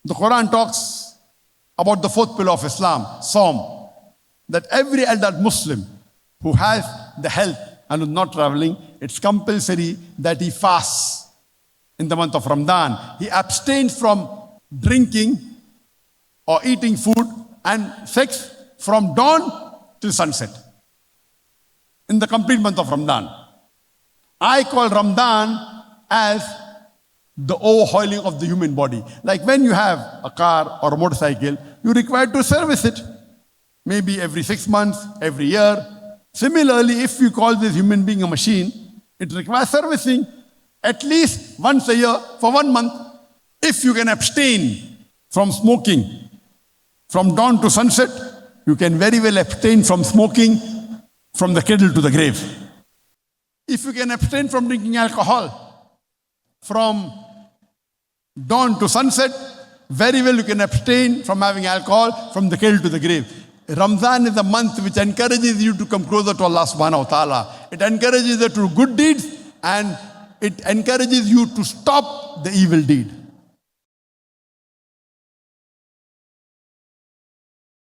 The Quran talks about the fourth pillar of Islam, Saum, that every adult Muslim who has the health and is not traveling, it's compulsory that he fasts in the month of Ramadan. He abstains from drinking or eating food and sex from dawn till sunset in the complete month of Ramadan. I call Ramadan as the overhauling of the human body. Like when you have a car or a motorcycle, you're required to service it. Maybe every 6 months, every year. Similarly, if you call this human being a machine, it requires servicing at least once a year for 1 month. If you can abstain from smoking from dawn to sunset, you can very well abstain from smoking from the cradle to the grave. If you can abstain from drinking alcohol from dawn to sunset, very well you can abstain from having alcohol from the cradle to the grave. Ramadan is a month which encourages you to come closer to Allah subhanahu wa ta'ala. It encourages you to do good deeds and it encourages you to stop the evil deed.